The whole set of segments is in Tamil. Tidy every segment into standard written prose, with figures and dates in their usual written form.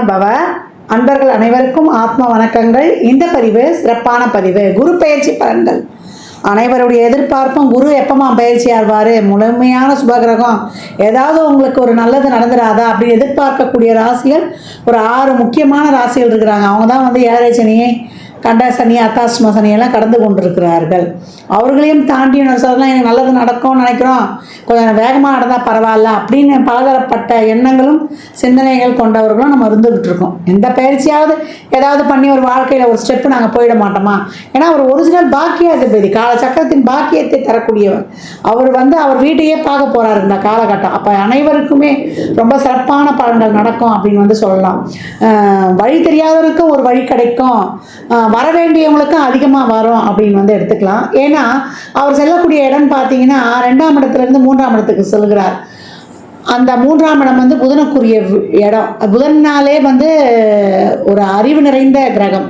பவ. அன்பர்கள் அனைவருக்கும் ஆத்ம வணக்கங்கள். இந்த பதிவு சிறப்பான பதிவு. குரு பெயர்ச்சி பலன்கள். அனைவருடைய எதிர்பார்ப்பும் குரு எப்பமா பயிற்சி ஆவார், முழுமையான சுபகிரகம், ஏதாவது உங்களுக்கு ஒரு நல்லது நடந்துடாதா அப்படின்னு எதிர்பார்க்கக்கூடிய ராசிகள் ஒரு 6 முக்கியமான ராசிகள் இருக்கிறாங்க. அவங்க தான் வந்து ஏழரை சனியை, கண்ட சனி, அர்த்தாஷ்டம சனியெல்லாம் கடந்து கொண்டிருக்கிறார்கள். அவர்களையும் தாண்டி சொல்லலாம், எனக்கு நல்லது நடக்கும்னு நினைக்கிறோம், கொஞ்சம் வேகமாக நடந்தால் பரவாயில்ல அப்படின்னு பலதரப்பட்ட எண்ணங்களும் சிந்தனைகள் கொண்டவர்களும் நம்ம இருந்துகிட்டு இருக்கோம். எந்த பயிற்சியாவது ஏதாவது பண்ணி ஒரு வாழ்க்கையில் ஒரு ஸ்டெப்பு நாங்கள் போயிட மாட்டோமா? ஏன்னா ஒரு ஒரிஜினல் பாக்கியாதிபதி, கால சக்கரத்தின் பாக்கியத்தை தரக்கூடியவர். அவர் வந்து அவர் வீட்டையே பார்க்க போகிறார் இந்த காலகட்டம். அப்போ அனைவருக்குமே ரொம்ப சிறப்பான பலன்கள் நடக்கும் அப்படின்னு வந்து சொல்லலாம். வழி தெரியாதவருக்கும் ஒரு வழி கிடைக்கும், வர வேண்டியவங்களுக்கும் அதிகமாக வரும் அப்படின்னு வந்து எடுத்துக்கலாம். ஏன்னா அவர் செல்லக்கூடிய இடம் பார்த்தீங்கன்னா 2ஆம் இடத்துலேருந்து 3ஆம் இடத்துக்கு செல்கிறார். அந்த 3ஆம் இடம் வந்து புதனுக்குரிய இடம். புதன்னாலே வந்து ஒரு அறிவு நிறைந்த கிரகம்.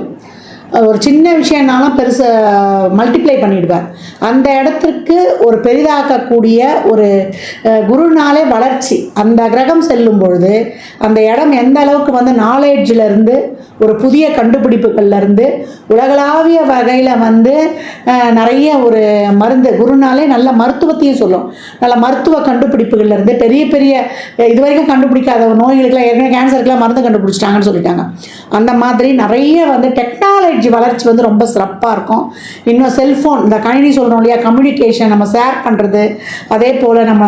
ஒரு சின்ன விஷயம்னாலும் பெருசு மல்டிப்ளை பண்ணிடுவார். அந்த இடத்திற்கு ஒரு பெரிதாக்கக்கூடிய ஒரு குருனாலே வளர்ச்சி. அந்த கிரகம் செல்லும் பொழுது அந்த இடம் எந்த அளவுக்கு வந்து நாலேஜிலேருந்து ஒரு புதிய கண்டுபிடிப்புகள்லேருந்து உலகளாவிய வகையில் வந்து நிறைய ஒரு மருந்து, குருனாலே நல்ல மருத்துவத்தையும் சொல்லும். நல்ல மருத்துவ கண்டுபிடிப்புகள்லேருந்து பெரிய பெரிய இது வரைக்கும் கண்டுபிடிக்காத நோய்களுக்கெல்லாம், ஏற்கனவே கேன்சருக்கெல்லாம் மருந்து கண்டுபிடிச்சிட்டாங்கன்னு சொல்லிட்டாங்க. அந்த மாதிரி நிறைய வந்து டெக்னாலஜி வளர்ச்சி வந்து ரொம்ப சிறப்பாக இருக்கும். இன்னும் செல்ஃபோன், இந்த கணினி சொல்கிறோம் இல்லையா, கம்யூனிகேஷன், நம்ம ஷேர் பண்ணுறது, அதே போல் நம்ம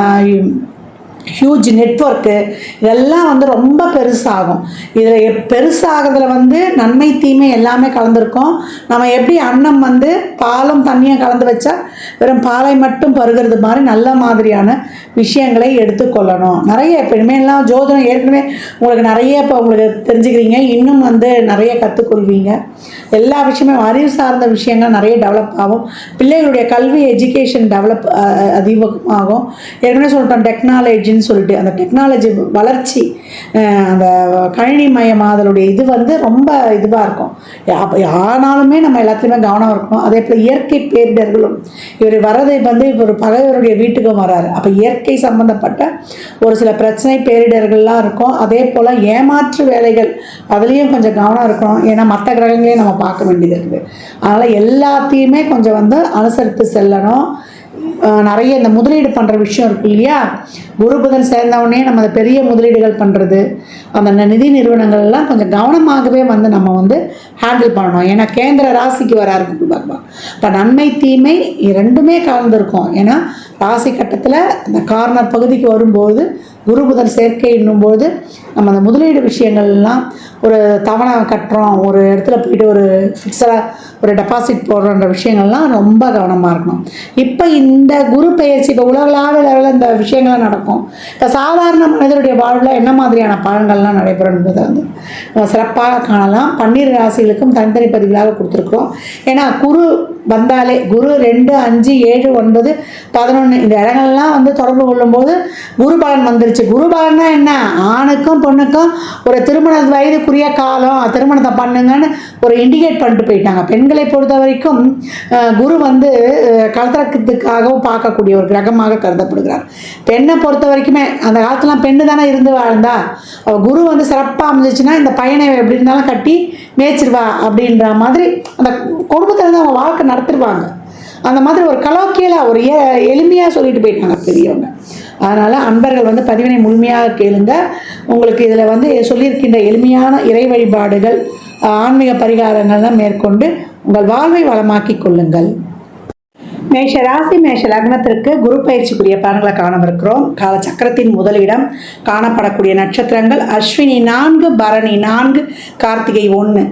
ஹியூஜ் நெட்வொர்க்கு, இதெல்லாம் வந்து ரொம்ப பெருசாகும். இதில் பெருசாகிறதுல வந்து நன்மை தீமை எல்லாமே கலந்துருக்கும். நம்ம எப்படி அன்னம் வந்து பாலும் தண்ணியும் கலந்து வச்சா வெறும் பாலை மட்டும் பருகிறது மாதிரி நல்ல மாதிரியான விஷயங்களை எடுத்துக்கொள்ளணும். நிறைய இப்போ இனிமேலாம் ஜோதிடம் ஏற்கனவே உங்களுக்கு நிறைய இப்போ உங்களுக்கு தெரிஞ்சுக்கிறீங்க, இன்னும் வந்து நிறைய கற்றுக்கொள்வீங்க. எல்லா விஷயமே அறிவு சார்ந்த விஷயங்கள் நிறைய டெவலப் ஆகும். பிள்ளைகளுடைய கல்வி எஜுகேஷன் டெவலப் அதிகமாகும். ஏற்கனவே சொல்லிட்டோம் டெக்னாலஜின்னு சொல்லிட்டு, அந்த டெக்னாலஜி வளர்ச்சி, அந்த கணினி மயமாதலுடைய இது வந்து ரொம்ப இதுவாக இருக்கும். ஆனாலுமே நம்ம எல்லாத்துலேயுமே கவனம் இருக்கணும். அதே போல் இயற்கை பேரிடர்களும், இவர் வர்றது வந்து இவர் பகைவருடைய வீட்டுக்கும் வராரு. அப்போ இயற்கை சம்பந்தப்பட்ட ஒரு சில பிரச்சனை பேரிடர்கள்லாம் இருக்கும். அதே போல் ஏமாற்று வேலைகள், அதுலேயும் கொஞ்சம் கவனம் இருக்கணும். ஏன்னா மற்ற கிரகங்களையும் நம்ம பார்க்க வேண்டியது இருக்குது. அதனால் எல்லாத்தையுமே கொஞ்சம் வந்து அனுசரித்து செல்லணும். நிறைய இந்த முதலீடு பண்ணுற விஷயம் இருக்கு இல்லையா, குரு புதன் சேர்ந்தவுடனே நம்ம அந்த பெரிய முதலீடுகள் பண்ணுறது, அந்த நிதி நிறுவனங்கள்லாம் கொஞ்சம் கவனமாகவே வந்து நம்ம வந்து ஹேண்டில் பண்ணணும். ஏன்னா கேந்திர ராசிக்கு வராரு குரு பகவான். இப்போ நன்மை தீமை ரெண்டுமே கலந்துருக்கும். ஏன்னா ராசி கட்டத்தில் இந்த கார்னர் பகுதிக்கு வரும்போது குரு புதன் சேர்க்கை என்னும்போது நம்ம அந்த முதலீடு விஷயங்கள்லாம், ஒரு தவணை கட்டுறோம், ஒரு இடத்துல போயிட்டு ஒரு ஃபிக்ஸடாக ஒரு டெபாசிட் போடுறன்ற விஷயங்கள்லாம் ரொம்ப கவனமாக இருக்கணும். இப்போ இந்த குரு பெயர்ச்சி இப்போ உலகளாவிய லெவலில் இந்த விஷயங்கள்லாம் நடக்கும். இப்போ சாதாரண மனிதருடைய வாழ்வில் என்ன மாதிரியான பலன்கள்லாம் நடைபெறும் என்பதை வந்து சிறப்பாக காணலாம். 12 ராசிகளுக்கும் தனித்தனி பதிவுகளாக கொடுத்துருக்குறோம். ஏன்னா குரு வந்தாலே குரு 2, 5, 7, 9, 11 இந்த இடங்கள்லாம் வந்து தொடர்பு கொள்ளும்போது குரு பலன் வந்துருச்சு. குரு பலன்னா என்ன, ஆணுக்கும் பொண்ணுக்கும் ஒரு திருமண வயதுக்குரிய காலம், திருமணத்தை பண்ணுங்கன்னு ஒரு இண்டிகேட் பண்ணிட்டு போயிட்டாங்க. பெண்களை பொறுத்த வரைக்கும் குரு வந்து கலத்திரத்துக்காகவும் பார்க்கக்கூடிய ஒரு கிரகமாக கருதப்படுகிறார். பெண்ணை பொறுத்த வரைக்குமே அந்த காலத்துலாம் பெண்ணு தானே இருந்து வாழ்ந்தா, குரு வந்து சிறப்பாக அமைஞ்சிச்சுன்னா இந்த பையனை எப்படி இருந்தாலும் கட்டி மேய்ச்சிருவா அப்படின்ற மாதிரி அந்த குடும்பத்தில் இருந்து அவங்க வாழ்க்கை நடத்திடுவாங்க. அந்த மாதிரி ஒரு கலோக்கியலாக ஒரு எளிமையாக சொல்லிட்டு போயிட்டாங்க பெரியவங்க. அதனால் அன்பர்கள் வந்து பதிவினை முழுமையாக கேளுங்க. உங்களுக்கு இதில் வந்து சொல்லியிருக்கின்ற எளிமையான இறை வழிபாடுகள், ஆன்மீக பரிகாரங்கள்லாம் மேற்கொண்டு உங்கள் வாழ்வை வளமாக்கி கொள்ளுங்கள். மேஷ ராசி மேஷ லக்னத்திற்கு குரு பயிற்சிக்குரிய பலன்களை காணவிருக்கிறோம். காலச்சக்கரத்தின் முதலிடம் காணப்படக்கூடிய நட்சத்திரங்கள் அஸ்வினி 4, பரணி 4, கார்த்திகை 1.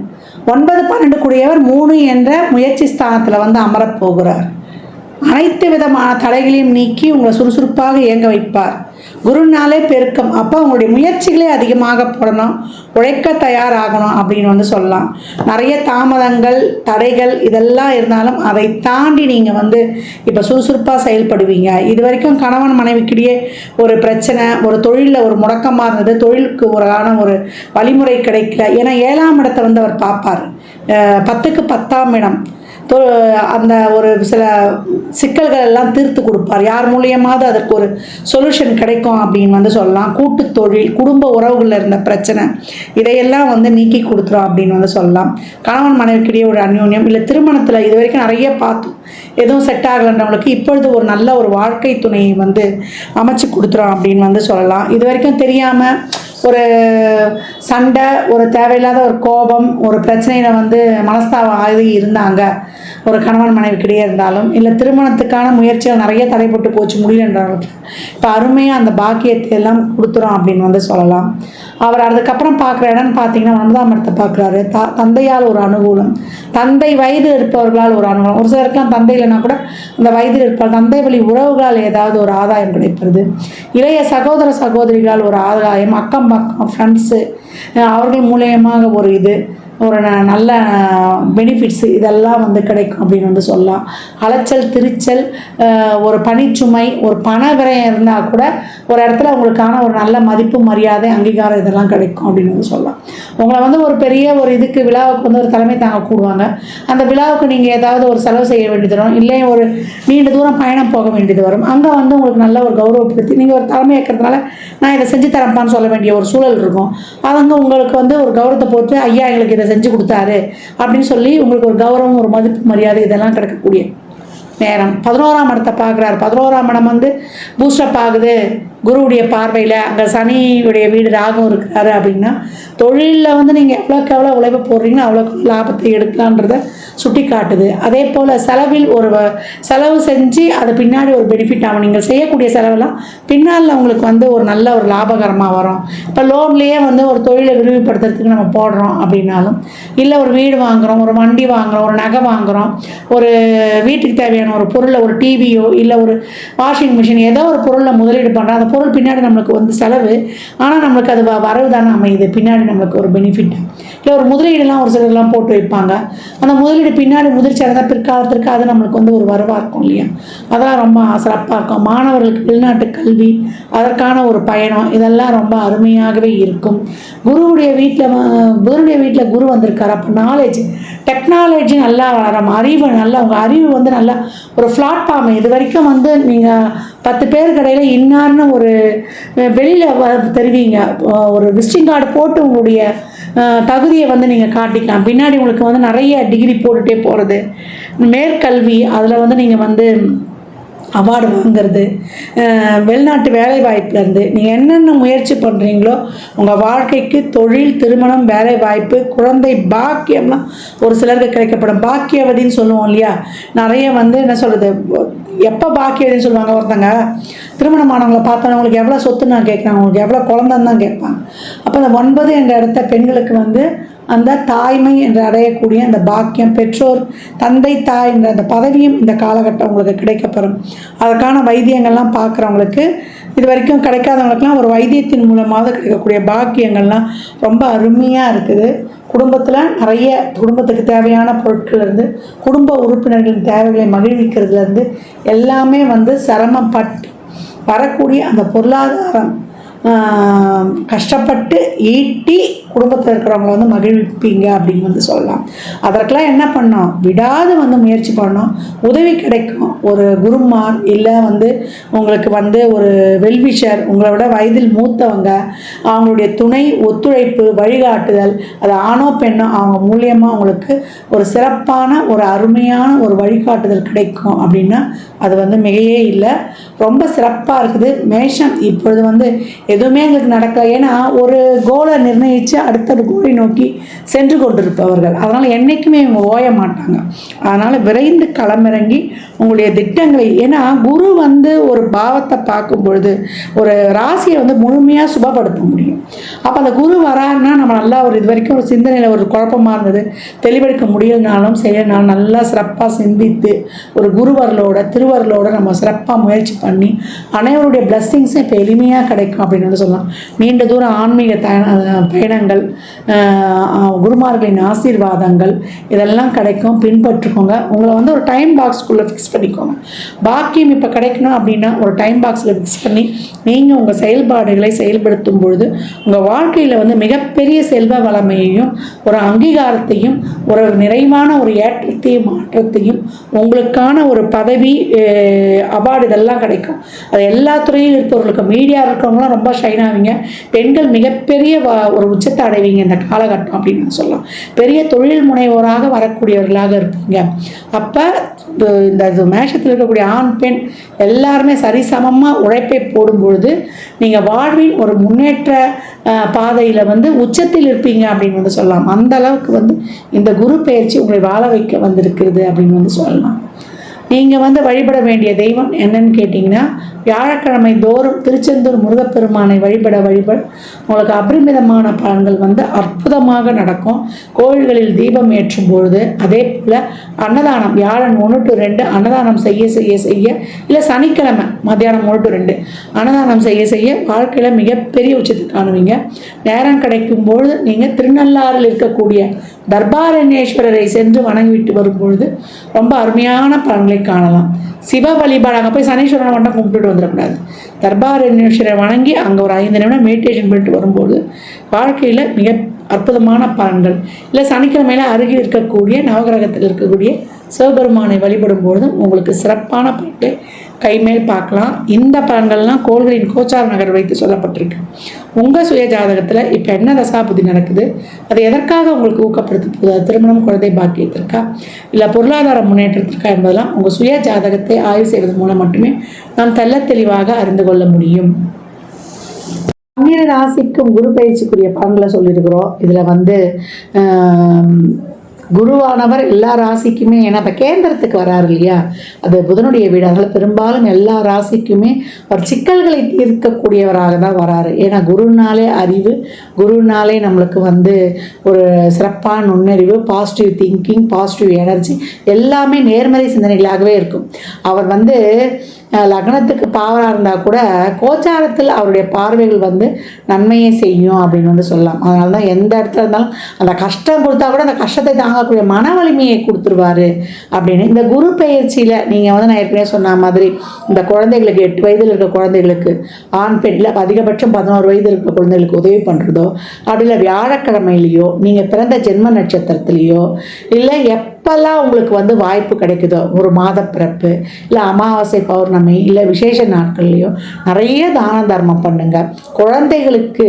9, 12 கூடியவர் 3 என்ற முயற்சி ஸ்தானத்தில் வந்து அமரப்போகிறார். அனைத்து விதமான தடைகளையும் நீக்கி உங்களை சுறுசுறுப்பாக இயங்க வைப்பார். குருனாலே பெருக்கம். அப்போ உங்களுடைய முயற்சிகளே அதிகமாக போடணும், உழைக்க தயாராகணும் அப்படின்னு வந்து சொல்லலாம். நிறைய தாமதங்கள், தடைகள் இதெல்லாம் இருந்தாலும் அதை தாண்டி நீங்கள் வந்து இப்போ சுறுசுறுப்பாக செயல்படுவீங்க. இது வரைக்கும் கணவன் மனைவிக்கிடையே ஒரு பிரச்சனை, ஒரு தொழிலில் ஒரு முடக்கமாக இருந்தது, தொழிலுக்கு ஒரு வழிமுறை கிடைக்கல. ஏன்னா 7ஆம் இடத்தை வந்து அவர் பார்ப்பார். 10க்கு 10ஆம் இடம் அந்த ஒரு சில சிக்கல்கள் எல்லாம் தீர்த்து கொடுப்பார். யார் மூலியமாவது அதற்கு ஒரு சொல்யூஷன் கிடைக்கும் அப்படின்னு வந்து சொல்லலாம். கூட்டு தொழில், குடும்ப உறவுகளில் இருந்த பிரச்சனை இதையெல்லாம் வந்து நீக்கி கொடுத்துரும் அப்படின்னு வந்து சொல்லலாம். கணவன் மனைவிக்கிடையே ஒரு அந்யோன்யம், இல்லை திருமணத்தில் இது வரைக்கும் நிறைய பார்த்தோம், எதுவும் செட் ஆகலைன்றவங்களுக்கு இப்பொழுது ஒரு நல்ல ஒரு வாழ்க்கை துணையை வந்து அமைச்சு கொடுத்துரும் அப்படின்னு வந்து சொல்லலாம். இது வரைக்கும் தெரியாமல் ஒரு சண்டை, ஒரு தேவையில்லாத ஒரு கோபம், ஒரு பிரச்சனையில் வந்து மனஸ்தாபம் ஆகி இருந்தாங்க ஒரு கணவன் மனைவிக்கிடையே இருந்தாலும், இல்லை திருமணத்துக்கான முயற்சிகள் நிறைய தடைப்பட்டு போச்சு முடியலன்றவங்களுக்கு இப்போ அருமையாக அந்த பாக்கியத்தை எல்லாம் கொடுத்துரும் அப்படின்னு வந்து சொல்லலாம். அவர் அதுக்கப்புறம் பார்க்குற இடம்னு பார்த்தீங்கன்னா 9ஆம் இடத்தை பார்க்குறாரு. தந்தையால் ஒரு அனுகூலம், தந்தை வயது இருப்பவர்களால் ஒரு அனுகூலம், ஒரு சிலருக்குலாம் தந்தை இல்லைன்னா கூட அந்த வயதில் இருப்பார், தந்தை வழி உறவுகளால் ஏதாவது ஒரு ஆதாயம் கிடைப்பது, இளைய சகோதர சகோதரிகளால் ஒரு ஆதாயம், அக்கம் பக்கம் ஃப்ரெண்ட்ஸு அவர்கள் மூலியமாக ஒரு இது ஒரு நல்ல பெனிஃபிட்ஸு இதெல்லாம் வந்து கிடைக்கும் அப்படின்னு வந்து சொல்லலாம். அலைச்சல் திருச்சல், ஒரு பணிச்சுமை, ஒரு பண விரயம் இருந்தால் கூட ஒரு இடத்துல உங்களுக்கான ஒரு நல்ல மதிப்பு மரியாதை அங்கீகாரம் இதெல்லாம் கிடைக்கும் அப்படின்னு வந்து சொல்லலாம். உங்களை வந்து ஒரு பெரிய ஒரு இதுக்கு விழாவுக்கு வந்து ஒரு தலைமை தாங்க கூடுவாங்க. அந்த விழாவுக்கு நீங்கள் ஏதாவது ஒரு செலவு செய்ய வேண்டியது வரும், இல்லை ஒரு நீண்ட தூரம் பயணம் போக வேண்டியது வரும். அங்கே வந்து உங்களுக்கு நல்ல ஒரு கௌரவப்படுத்தி நீங்கள் ஒரு தலைமை ஏற்கிறதுனால நான் இதை செஞ்சு தரப்பான்னு சொல்ல வேண்டிய ஒரு சூழல் இருக்கும். அவங்க உங்களுக்கு வந்து ஒரு கௌரவத்தை போட்டு ஐயா எங்களுக்கு இதை செஞ்சு கொடுத்தாரு அப்படின்னு சொல்லி உங்களுக்கு ஒரு கௌரவம், ஒரு மதிப்பு மரியாதை இதெல்லாம் கிடைக்கக்கூடிய நேரம். 11ஆம் இடத்தை பார்க்குறாரு. 11ஆம் இடம் வந்து பூஸ்டப் ஆகுது குருவுடைய பார்வையில். அங்கே சனியுடைய வீடு ராகம் இருக்கிறாரு அப்படின்னா தொழிலில் வந்து நீங்கள் எவ்வளோக்கு எவ்வளோ உழைப்பு போடுறீங்கன்னா அவ்வளோக்கு லாபத்தை எடுக்கலான்றதை சுட்டி காட்டுது. அதே போல் செலவில் ஒரு செலவு செஞ்சு அது பின்னாடி ஒரு பெனிஃபிட் ஆகும். நீங்கள் செய்யக்கூடிய செலவெல்லாம் பின்னால் உங்களுக்கு வந்து ஒரு நல்ல ஒரு லாபகரமாக வரும். இப்போ லோன்லேயே வந்து ஒரு தொழிலை விரிவுபடுத்துறதுக்கு நம்ம போடுறோம் அப்படின்னாலும், இல்லை ஒரு வீடு வாங்குகிறோம், ஒரு வண்டி வாங்குகிறோம், ஒரு நகை வாங்குகிறோம், ஒரு வீட்டுக்கு தேவையான ஒரு பொருளை, ஒரு டிவியோ இல்லை ஒரு வாஷிங் மிஷின் ஏதோ ஒரு பொருளை முதலீடு பண்ணுறோம். அந்த பொருள் பின்னாடி நம்மளுக்கு வந்து செலவு, ஆனால் நம்மளுக்கு அது வரவு தானே அமையுது, பின்னாடி நம்மளுக்கு ஒரு பெனிஃபிட். இல்லை ஒரு முதலீடுலாம் ஒரு சிலர்லாம் போட்டு வைப்பாங்க, அந்த முதலீடு பின்னாடி முதிர்ச்சி அடைந்தால் பிற்காலத்திற்கு அது நம்மளுக்கு வந்து ஒரு வரவாக இருக்கும் இல்லையா, அதெல்லாம் ரொம்ப சிறப்பாக இருக்கும். மாணவர்களுக்கு வெளிநாட்டு கல்வி, அதற்கான ஒரு பயணம் இதெல்லாம் ரொம்ப அருமையாகவே இருக்கும். குருவுடைய வீட்டில் குரு வந்திருக்காரு. அப்போ நாலேஜ், டெக்னாலஜி நல்லா வளரும், அறிவு நல்லா, உங்கள் அறிவு வந்து நல்லா ஒரு பிளாட்ஃபார்ம். இது வரைக்கும் வந்து நீங்கள் 10 பேர் கடையில் இன்னார்னு ஒரு வெளியில் தருவீங்க, ஒரு விசிட்டிங் கார்டு போட்டு உங்களுடைய தகுதியை வந்து நீங்கள் காட்டிக்கலாம். பின்னாடி உங்களுக்கு வந்து நிறைய டிகிரி போட்டுகிட்டே போகிறது, மேற்கல்வி அதில் வந்து நீங்கள் வந்து அவார்டு வாங்கிறது, வெளிநாட்டு வேலை வாய்ப்புலேருந்து நீங்கள் என்னென்ன முயற்சி பண்ணுறீங்களோ உங்கள் வாழ்க்கைக்கு தொழில், திருமணம், வேலை வாய்ப்பு, குழந்தை பாக்கியம்லாம் ஒரு சிலருக்கு கிடைக்கப்படும். பாக்கியவதின்னு சொல்லுவோம் இல்லையா, நிறைய வந்து என்ன சொல்கிறது, எப்போ பாக்கியவதின்னு சொல்லுவாங்க, ஒருத்தங்க திருமணமானவங்களை பார்த்தோன்னா உங்களுக்கு எவ்வளோ சொத்து நான் கேட்குறாங்க, உங்களுக்கு எவ்வளோ குழந்தைன்னு தான் கேட்பாங்க. அப்போ அந்த 9 என்ற இடத்த பெண்களுக்கு வந்து அந்த தாய்மை என்று அடையக்கூடிய அந்த பாக்கியம், பெற்றோர், தந்தை, தாய் என்ற அந்த பதவியும் இந்த காலகட்டம் உங்களுக்கு கிடைக்கப்பெறும். அதற்கான வைத்தியங்கள்லாம் பார்க்குறவங்களுக்கு, இது வரைக்கும் கிடைக்காதவங்களுக்குலாம் ஒரு வைத்தியத்தின் மூலமாக கிடைக்கக்கூடிய பாக்கியங்கள்லாம் ரொம்ப அருமையாக இருக்குது. குடும்பத்தில் நிறைய குடும்பத்துக்கு தேவையான பொருட்கள்லேருந்து, குடும்ப உறுப்பினர்களின் தேவைகளை மகிழ்விக்கிறதுலேருந்து எல்லாமே வந்து சிரமப்பட்டு வரக்கூடிய அந்த பொருளாதாரம் கஷ்டப்பட்டு ஈட்டி குடும்பத்தில் இருக்கிறவங்கள வந்து மகிழ்விப்பீங்க அப்படின்னு வந்து சொல்லலாம். அதற்கெல்லாம் என்ன பண்ணோம், விடாது வந்து முயற்சி பண்ணோம், உதவி கிடைக்கும். ஒரு குருமார் இல்லை வந்து உங்களுக்கு வந்து ஒரு வெல்விஷர், உங்களோட வயதில் மூத்தவங்க, அவங்களுடைய துணை, ஒத்துழைப்பு, வழிகாட்டுதல், அது ஆணோ பெண்ணோ அவங்க மூலியமாக உங்களுக்கு ஒரு சிறப்பான ஒரு அருமையான ஒரு வழிகாட்டுதல் கிடைக்கும் அப்படின்னா அது வந்து மிகையே இல்லை, ரொம்ப சிறப்பாக இருக்குது. மேஷம் இப்பொழுது வந்து எதுவுமே எங்களுக்கு நடக்கல, ஏன்னா ஒரு கோலை நிர்ணயித்து அடுத்த கோலை நோக்கி சென்று கொண்டிருப்பவர்கள், அதனால் என்றைக்குமே இவங்க ஓய மாட்டாங்க. அதனால் விரைந்து களமிறங்கி உங்களுடைய திட்டங்களை, ஏன்னா குரு வந்து ஒரு பாவத்தை பார்க்கும் பொழுது ஒரு ராசியை வந்து முழுமையாக சுபப்படுத்த முடியும். அப்போ அந்த குரு வராருன்னா நம்ம நல்லா ஒரு இது வரைக்கும் ஒரு சிந்தனையில் ஒரு குழப்பமாக இருந்தது, தெளிவெடுக்க முடியலனாலும் செய்யனாலும் நல்லா சிறப்பாக சிந்தித்து ஒரு குருவர்களோட திருவர்களோட நம்ம சிறப்பாக முயற்சி பண்ணி அனைவருடைய பிளஸ்ஸிங்ஸும் இப்போ எளிமையாக கிடைக்கும் அப்படின்னு சொல்லலாம். நீண்ட தூரம் ஆன்மீக பயணங்கள், பலன்கள், குருமார்களின் ஆசீர்வாதங்கள் இதெல்லாம் கிடைக்கும். பின்பற்றுக்கோங்க. உங்களை வந்து ஒரு டைம் பாக்ஸ்க்குள்ளே ஃபிக்ஸ் பண்ணிக்கோங்க. பாக்கியம் இப்போ கிடைக்கணும் அப்படின்னா ஒரு டைம் பாக்ஸில் ஃபிக்ஸ் பண்ணி நீங்கள் உங்கள் செயல்பாடுகளை செயல்படுத்தும் பொழுது உங்கள் வாழ்க்கையில் வந்து மிகப்பெரிய செல்வ வளமையையும் ஒரு அங்கீகாரத்தையும் ஒரு நிறைவான ஒரு ஏற்றத்தையும் மாற்றத்தையும் உங்களுக்கான ஒரு பதவி அவார்டு இதெல்லாம் கிடைக்கும். அது எல்லா துறையும் இருப்பவர்களுக்கு, மீடியா இருக்கிறவங்களாம் ரொம்ப ஷைன் ஆவீங்க. பெண்கள் மிகப்பெரிய ஒரு உச்சத்தை அடைவீங்க இந்த காலகட்டம் அப்படின்னு சொல்லலாம். பெரிய தொழில் முனைவோராக வரக்கூடியவர்களாக இருப்பீங்க. அப்போ இந்த மேஷத்தில் இருக்கக்கூடிய ஆண் பெண் எல்லாருமே சரிசமமாக உழைப்பை போடும்பொழுது நீங்கள் வாழ்வின் ஒரு முன்னேற்ற பாதையில் வந்து உச்சத்தில் இருப்பீங்க அப்படின்னு வந்து சொல்லலாம். அந்த அளவுக்கு வந்து இந்த குரு பெயர்ச்சி உங்களை வாழ வைக்க வந்திருக்கிறது அப்படின்னு வந்து சொல்லலாம். நீங்கள் வந்து வழிபட வேண்டிய தெய்வம் என்னன்னு கேட்டிங்கன்னா, வியாழக்கிழமை தோறும் திருச்செந்தூர் முருகப்பெருமானை வழிபட உங்களுக்கு அபரிமிதமான பலன்கள் வந்து அற்புதமாக நடக்கும். கோயில்களில் தீபம் ஏற்றும் பொழுது, அதே போல் அன்னதானம் வியாழன் 1 to 2 அன்னதானம் செய்ய இல்லை சனிக்கிழமை மத்தியானம் 1 to 2 அன்னதானம் செய்ய வாழ்க்கையில் மிகப்பெரிய உச்சத்தை காணுவீங்க. நேரம் கிடைக்கும் பொழுது நீங்கள் திருநள்ளாறில் இருக்கக்கூடிய தர்பாரண்யேஸ்வரரை சென்று வணங்கிவிட்டு வரும்பொழுது ரொம்ப அருமையான பலன்களை காணலாம். சிவ வழிபாடு அங்கே போய் சனீஸ்வரனை மட்டும் கும்பிட்டுட்டு வந்துடக்கூடாது. தர்பாரண்யேஸ்வரரை வணங்கி அங்கே ஒரு 5 நிமிடம் மெடிடேஷன் பண்ணிட்டு வரும்போது வாழ்க்கையில் மிக அற்புதமான பலன்கள். இல்லை சனிக்கிழமையில் அருகில் இருக்கக்கூடிய நவகிரகத்தில் இருக்கக்கூடிய சிவபெருமானை வழிபடும் பொழுதும் உங்களுக்கு சிறப்பான பலன்களை கைமேல் பார்க்கலாம். இந்த பலன்கள்லாம் கோள்களின் கோச்சார நகர் வைத்து சொல்லப்பட்டிருக்கு. உங்கள் சுய ஜாதகத்தில் இப்போ என்ன தசாபுதி நடக்குது, அது எதற்காக உங்களுக்கு ஊக்கப்படுத்த, திருமணம், குழந்தை பாக்கியத்திற்கா இல்லை பொருளாதார முன்னேற்றத்திற்கா என்பதெல்லாம் உங்கள் சுய ஜாதகத்தை ஆய்வு செய்வதன் மூலம் மட்டுமே நாம் தெளிவாக அறிந்து கொள்ள முடியும். 12 ராசிக்கும் குரு பயிற்சிக்குரிய பலன்களை சொல்லியிருக்கிறோம். இதில் வந்து குருவானவர் எல்லா ராசிக்குமே, ஏன்னா இப்போ கேந்திரத்துக்கு வராரு இல்லையா, அது புதனுடைய வீடு. அதனால் பெரும்பாலும் எல்லா ராசிக்குமே ஒரு சிக்கல்களை தீர்க்கக்கூடியவராக தான் வராரு. ஏன்னா குருனாலே அறிவு, குருனாலே நம்மளுக்கு வந்து ஒரு சிறப்பான நுண்ணறிவு, பாசிட்டிவ் திங்கிங், பாசிட்டிவ் எனர்ஜி எல்லாமே நேர்மறை சிந்தனைகளாகவே இருக்கும். அவர் வந்து லக்னத்துக்கு பாவராக இருந்தால் கூட கோச்சாரத்தில் அவருடைய பார்வைகள் வந்து நன்மையை செய்யும் அப்படின்னு வந்து சொல்லலாம். அதனால தான் எந்த இடத்துல இருந்தாலும் அந்த கஷ்டம் கொடுத்தா கூட அந்த கஷ்டத்தை தாங்கக்கூடிய மன வலிமையை கொடுத்துருவாரு அப்படின்னு. இந்த குரு பயிற்சியில் நீங்கள் வந்து நான் ஏற்கனவே சொன்ன மாதிரி இந்த குழந்தைகளுக்கு 8 வயதில் இருக்க குழந்தைகளுக்கு ஆண் பெண்ணில் அதிகபட்சம் 11 வயது இருக்க குழந்தைகளுக்கு உதவி பண்ணுறதோ, அப்படி இல்லை வியாழக்கிழமையிலையோ நீங்கள் பிறந்த ஜென்ம நட்சத்திரத்துலேயோ இல்லை எப்பெல்லாம் உங்களுக்கு வந்து வாய்ப்பு கிடைக்குதோ, ஒரு மாத பிறப்பு இல்லை அமாவாசை பௌர்ணமி இல்லை விசேஷ நாட்கள்லையோ நிறைய தான தர்மம் பண்ணுங்க. குழந்தைகளுக்கு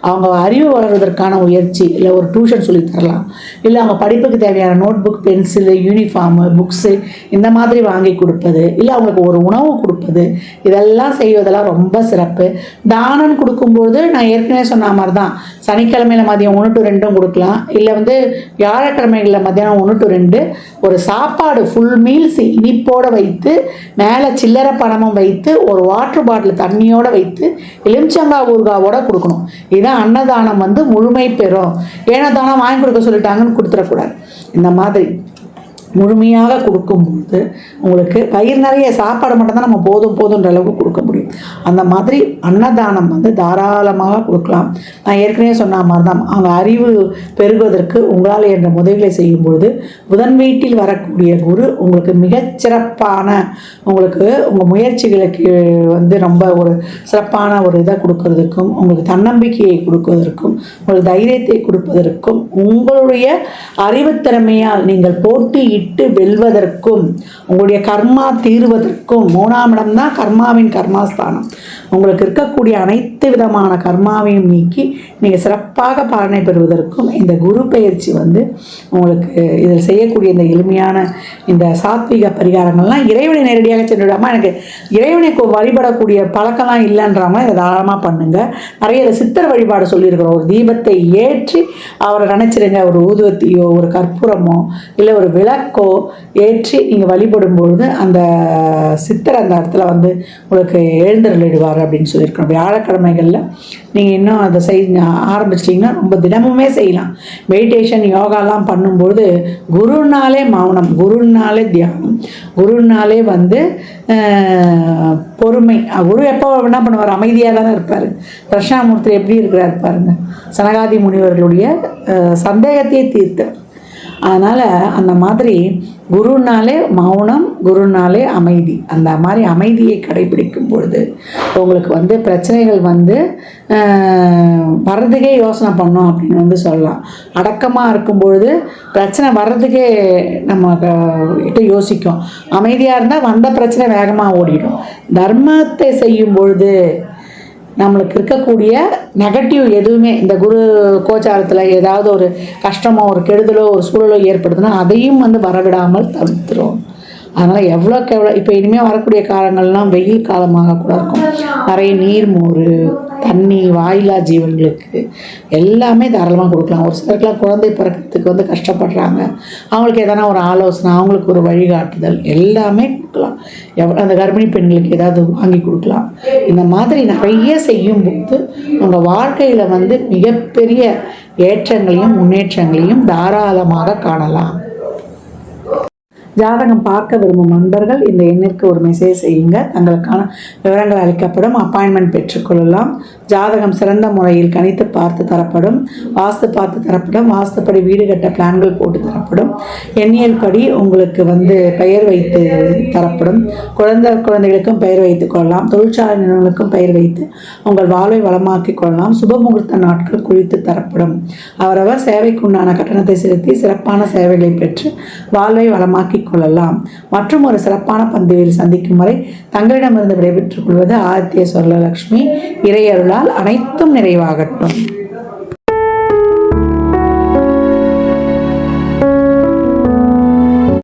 அவங்க அறிவு வளர்வதற்கான முயற்சி, இல்லை ஒரு டியூஷன் சொல்லி தரலாம், இல்லை அவங்க படிப்புக்கு தேவையான note book, pencil, uniform, books இந்த மாதிரி வாங்கி கொடுப்பது, இல்லை அவங்களுக்கு ஒரு உணவு கொடுப்பது, இதெல்லாம் செய்வதெல்லாம் ரொம்ப சிறப்பு. தானம் கொடுக்கும்பொழுது நான் ஏற்கனவே சொன்ன மாதிரி தான் சனிக்கிழமையில் மதியம் 1 to 2 கொடுக்கலாம், இல்லை வந்து வியாழக்கிழமைகளில் மத்தியானம் 1 to 2 ஒரு சாப்பாடு ஃபுல் மீல்ஸ் இனிப்போடு வைத்து மேலே சில்லறை பணமும் வைத்து ஒரு வாட்டர் பாட்டில் தண்ணியோடு வைத்து எலுமிச்சங்காய் ஊறுகாவோட கொடுக்கணும். இதுதான் அன்னதானம் வந்து முழுமை பெறும். ஏன்னா தானம் வாங்கி கொடுக்க சொல்லிட்டாங்கன்னு கொடுத்துடக்கூடாது. இந்த மாதிரி முழுமையாக கொடுக்கும்போது உங்களுக்கு வயிறு நிறைய சாப்பாடு மட்டும்தான் நம்ம போதுன்ற அளவுக்கு கொடுக்க முடியும். அந்த மாதிரி அன்னதானம் வந்து தாராளமாக கொடுக்கலாம். நான் ஏற்கனவே சொன்ன மாதிரி தான் அவங்க அறிவு பெருகுவதற்கு உங்களால் என்ற உதவிகளை செய்யும்பொழுது புதன் வீட்டில் வரக்கூடிய குரு உங்களுக்கு மிகச்சிறப்பான உங்களுக்கு உங்கள் முயற்சிகளுக்கு வந்து ரொம்ப ஒரு சிறப்பான ஒரு இதை கொடுக்கறதுக்கும், உங்களுக்கு தன்னம்பிக்கையை கொடுப்பதற்கும், உங்களுக்கு தைரியத்தை கொடுப்பதற்கும், உங்களுடைய அறிவுத்திறமையால் நீங்கள் போட்டியிட்டு வெல்வதற்கும், உங்களுடைய கர்மா தீர்வதற்கும். 3ஆம் இடம் தான் கர்மாவின் கர்மாஸ்தானம். உங்களுக்கு இருக்கக்கூடிய அனைத்து விதமான கர்மாவையும் நீக்கி நீங்கள் சிறப்பாக பலனை பெறுவதற்கும் இந்த குரு பயிற்சி வந்து உங்களுக்கு இதில் செய்யக்கூடிய இந்த எளிமையான இந்த சாத்விக பரிகாரங்கள்லாம் இறைவனை நேரடியாக சென்று விடாமல், எனக்கு இறைவனை வழிபடக்கூடிய பழக்கம்லாம் இல்லைன்றவங்க இதை தாராளமாக பண்ணுங்கள். நிறைய சித்தர் வழிபாடு சொல்லியிருக்கிறோம். ஒரு தீபத்தை ஏற்றி அவரை நினச்சிருங்க, ஒரு ஊதுவத்தியோ ஒரு கற்பூரமோ இல்லை ஒரு விளக்கோ ஏற்றி நீங்கள் வழிபடும்பொழுது அந்த சித்தர் அந்த இடத்துல வந்து உங்களுக்கு எழுந்தருளிடுவார் அப்படின்னு சொல்லியிருக்கோம். வியாழக்கிழமைகளில் நீங்கள் இன்னும் அதை ஆரம்பிச்சிட்டிங்கன்னா ரொம்ப தினமுமே செய்யலாம். மெடிடேஷன் யோகாலாம் பண்ணும்போது குருனாலே மௌனம், குருனாலே தியானம், குருனாலே பொறுமை. குரு எப்போ என்ன பண்ணுவார்? அமைதியாக தானே இருப்பார். தட்சிணாமூர்த்தி எப்படி இருக்கிறார் பாருங்க, சனகாதி முனிவர்களுடைய சந்தேகத்தையே தீர்த்தார். அதனால் அந்த மாதிரி குருனாலே மௌனம், குருனாலே அமைதி. அந்த மாதிரி அமைதியை கடைபிடிக்கும் பொழுது உங்களுக்கு பிரச்சனைகள் வர்றதுக்கே யோசனை பண்ணோம் அப்படின்னு சொல்லலாம். அடக்கமாக இருக்கும் பொழுது பிரச்சனை வர்றதுக்கே நம்ம கிட்ட யோசிக்கும். அமைதியாக இருந்தால் வந்த பிரச்சனை வேகமாக ஓடிடும். தர்மத்தை செய்யும் பொழுது நம்மளுக்கு இருக்கக்கூடிய நெகட்டிவ் எதுவுமே, இந்த குரு கோச்சாரத்தில் ஏதாவது ஒரு கஷ்டமோ ஒரு கெடுதலோ ஒரு சூழலோ ஏற்படுதுன்னா அதையும் வரவிடாமல் தவிர்த்துரும். அதனால் எவ்வளோக்கு எவ்வளோ இப்போ இனிமேல் வரக்கூடிய காலங்கள்லாம் வெயில் காலமாக கூட இருக்கும். நிறைய நீர், மோர், தண்ணி வாயிலா ஜீவன்களுக்கு எல்லாமே தாராளமாக கொடுக்கலாம். ஒரு சிலருக்குலாம் குழந்தை பிறக்கிறதுக்கு கஷ்டப்படுறாங்க, அவங்களுக்கு எதனா ஒரு ஆலோசனை, அவங்களுக்கு ஒரு வழிகாட்டுதல் எல்லாமே கொடுக்கலாம். அந்த கர்ப்பிணி பெண்களுக்கு ஏதாவது வாங்கி கொடுக்கலாம். இந்த மாதிரி நிறைய செய்யும்போது உங்கள் வாழ்க்கையில் மிகப்பெரிய ஏற்றங்களையும் முன்னேற்றங்களையும் தாராளமாக காணலாம். ஜாதகம் பார்க்க விரும்பும் நண்பர்கள் இந்த எண்ணிற்கு ஒரு மெசேஜ் செய்யுங்க. தங்களுக்கான விவரங்கள் அளிக்கப்படும். அப்பாயின்மெண்ட் பெற்றுக்கொள்ளலாம். ஜாதகம் சிறந்த முறையில் கணித்து பார்த்து தரப்படும். வாஸ்து பார்த்து தரப்படும். வாஸ்துப்படி வீடு கட்ட பிளான்கள் போட்டு தரப்படும். எண்ணியல் படி உங்களுக்கு பெயர் வைத்து தரப்படும். குழந்தைகளுக்கும் பெயர் வைத்துக் கொள்ளலாம். தொழிற்சாலை நிறுவனங்களுக்கும் பெயர் வைத்து உங்கள் வாழ்வை வளமாக்கிக் கொள்ளலாம். சுபமுகூர்த்த நாட்கள் குறித்து தரப்படும். அவரவர் சேவைக்குண்டான கட்டணத்தை செலுத்தி சிறப்பான சேவைகளை பெற்று வாழ்வை வளமாக்கி கொள்ளலாம். மற்றும் ஒரு சிறப்பான பந்தியில் சந்திக்கும் வரை தங்களிடமிருந்து விடைபெற்றுக் கொள்வது ஆதித்ய சொர்ணலட்சுமி. இறையருளால் அனைத்தும் நிறைவாகட்டும்.